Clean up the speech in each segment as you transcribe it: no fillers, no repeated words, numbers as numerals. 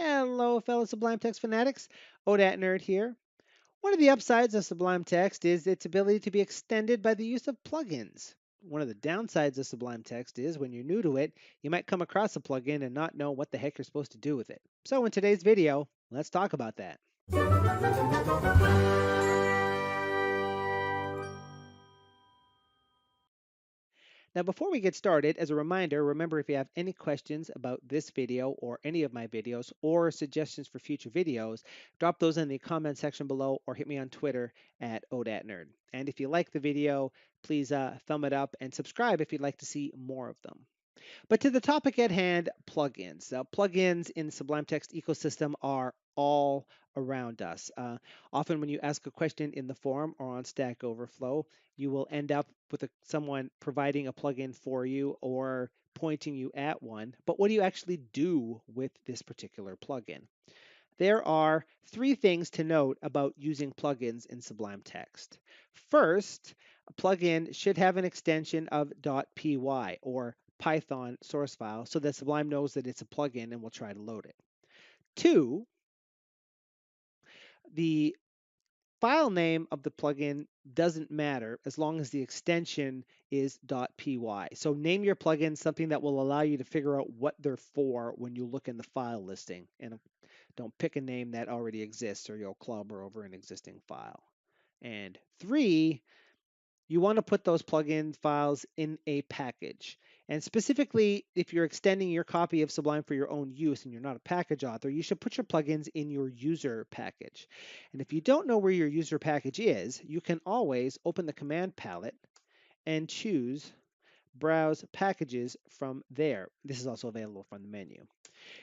Hello, fellow Sublime Text fanatics. ODAT Nerd here. One of the upsides of Sublime Text is its ability to be extended by the use of plugins. One of the downsides of Sublime Text is when you're new to it, you might come across a plugin and not know what the heck you're supposed to do with it. So in today's video, let's talk about that. Now, before we get started, as a reminder, remember if you have any questions about this video or any of my videos or suggestions for future videos, drop those in the comment section below or hit me on Twitter at ODATNerd. And if you like the video, please thumb it up and subscribe if you'd like to see more of them. But to the topic at hand, plugins. Now, plugins in the Sublime Text ecosystem are all around us. Often, when you ask a question in the forum or on Stack Overflow, you will end up with someone providing a plugin for you or pointing you at one. But what do you actually do with this particular plugin? There are three things to note about using plugins in Sublime Text. First, a plugin should have an extension of .py or Python source file so that Sublime knows that it's a plugin and will try to load it. Two, the file name of the plugin doesn't matter as long as the extension is .py. So name your plugin something that will allow you to figure out what they're for when you look in the file listing. And don't pick a name that already exists or you'll clobber over an existing file. And three, you want to put those plugin files in a package. And specifically, if you're extending your copy of Sublime for your own use and you're not a package author, you should put your plugins in your user package. And if you don't know where your user package is, you can always open the command palette and choose Browse Packages from there. This is also available from the menu.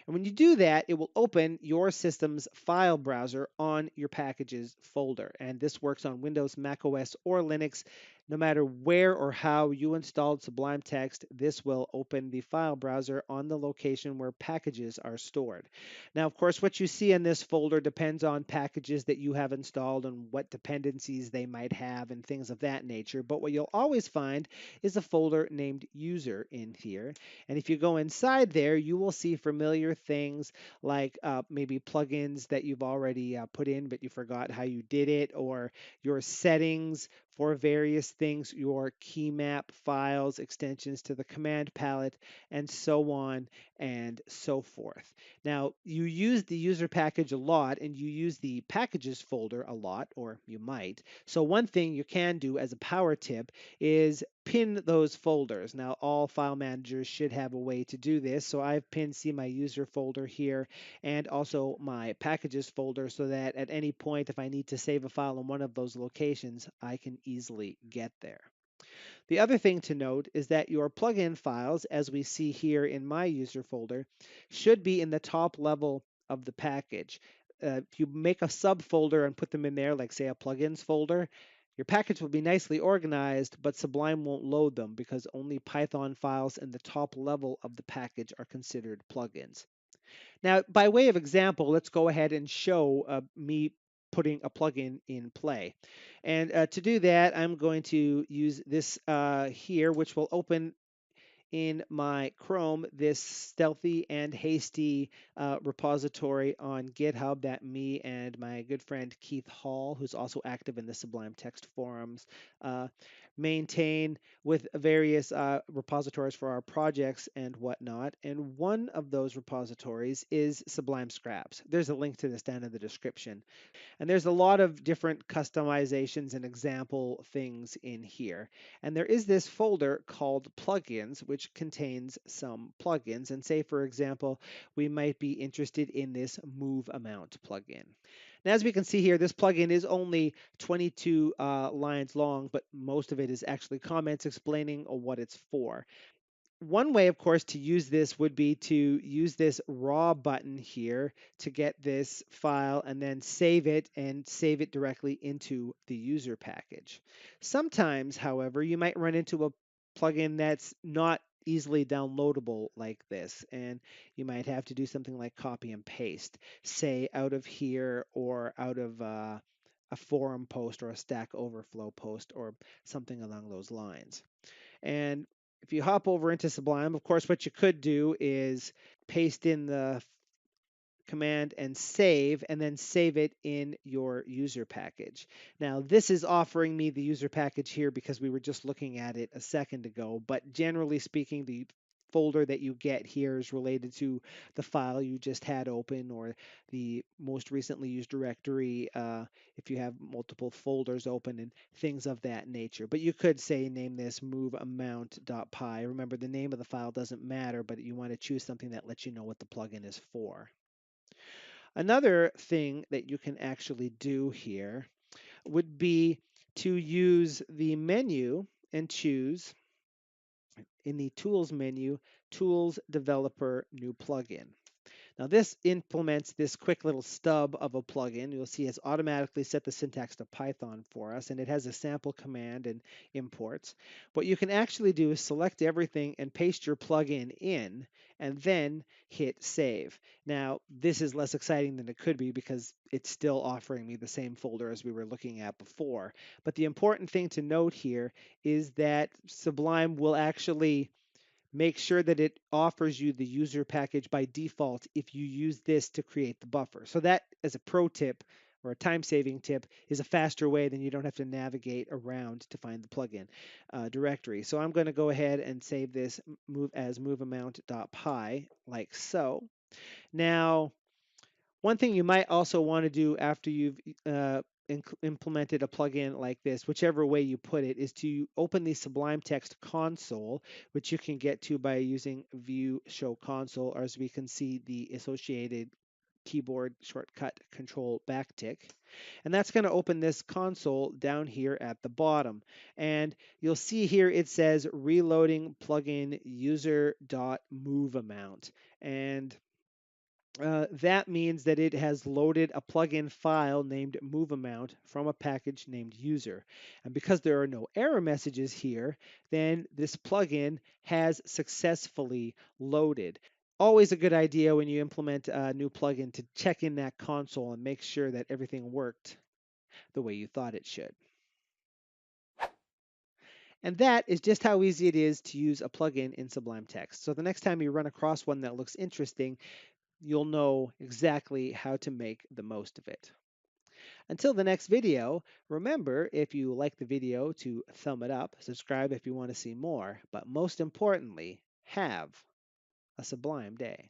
And when you do that, it will open your system's file browser on your packages folder. And this works on Windows, Mac OS, or Linux. No matter where or how you installed Sublime Text, this will open the file browser on the location where packages are stored. Now, of course, what you see in this folder depends on packages that you have installed and what dependencies they might have and things of that nature. But what you'll always find is a folder named User in here. And if you go inside there, you will see familiar things like maybe plugins that you've already put in, but you forgot how you did it, or your settings for various things, your key map files, extensions to the command palette, and so on and so forth. Now, you use the user package a lot and you use the packages folder a lot, or you might. So one thing you can do as a power tip is pin those folders. Now, all file managers should have a way to do this. So I've pinned, see my user folder here and also my packages folder so that at any point, if I need to save a file in one of those locations, I can easily get there. The other thing to note is that your plugin files, as we see here in my user folder, should be in the top level of the package. If you make a subfolder and put them in there, like say a plugins folder, your package will be nicely organized, but Sublime won't load them because only Python files in the top level of the package are considered plugins. Now, by way of example, let's go ahead and show me putting a plugin in play. And to do that, I'm going to use this here, which will open in my Chrome this stealthy and hasty repository on GitHub that me and my good friend Keith Hall, who's also active in the Sublime Text forums, maintain with various repositories for our projects and whatnot. And one of those repositories is Sublime Scraps. There's a link to this down in the description. And there's a lot of different customizations and example things in here. And there is this folder called plugins, which contains some plugins. And say, for example, we might be interested in this move amount plugin. Now, as we can see here, this plugin is only 22 lines long, but most of it is actually comments explaining what it's for. One way, of course, to use this would be to use this raw button here to get this file and then save it and save it directly into the user package. Sometimes, however, you might run into a plugin that's not easily downloadable like this, and you might have to do something like copy and paste, say out of here or out of a forum post or a Stack Overflow post or something along those lines. And if you hop over into Sublime, of course, what you could do is paste in the command and save, and then save it in your user package. Now, this is offering me the user package here because we were just looking at it a second ago, but generally speaking, the folder that you get here is related to the file you just had open or the most recently used directory if you have multiple folders open and things of that nature. But you could say name this move amount.py. Remember, the name of the file doesn't matter, but you want to choose something that lets you know what the plugin is for. Another thing that you can actually do here would be to use the menu and choose in the Tools menu, Tools Developer New Plugin. Now this implements this quick little stub of a plugin. You'll see it's automatically set the syntax to Python for us, and it has a sample command and imports. What you can actually do is select everything and paste your plugin in, and then hit save. Now this is less exciting than it could be because it's still offering me the same folder as we were looking at before. But the important thing to note here is that Sublime will actually make sure that it offers you the user package by default if you use this to create the buffer. So that, as a pro tip or a time-saving tip, is a faster way than you don't have to navigate around to find the plugin directory. So I'm going to go ahead and save this move as moveamount.py like so. Now, one thing you might also want to do after you've implemented a plugin like this, whichever way you put it, is to open the Sublime Text Console, which you can get to by using View Show Console, or as we can see, the associated keyboard shortcut Control backtick. And that's going to open this console down here at the bottom. And you'll see here it says reloading plugin user.moveAmount. And that means that it has loaded a plugin file named moveAmount from a package named user. And because there are no error messages here, then this plugin has successfully loaded. Always a good idea when you implement a new plugin to check in that console and make sure that everything worked the way you thought it should. And that is just how easy it is to use a plugin in Sublime Text. So the next time you run across one that looks interesting, you'll know exactly how to make the most of it. Until the next video, remember, if you like the video, to thumb it up, subscribe if you want to see more, but most importantly, have a sublime day.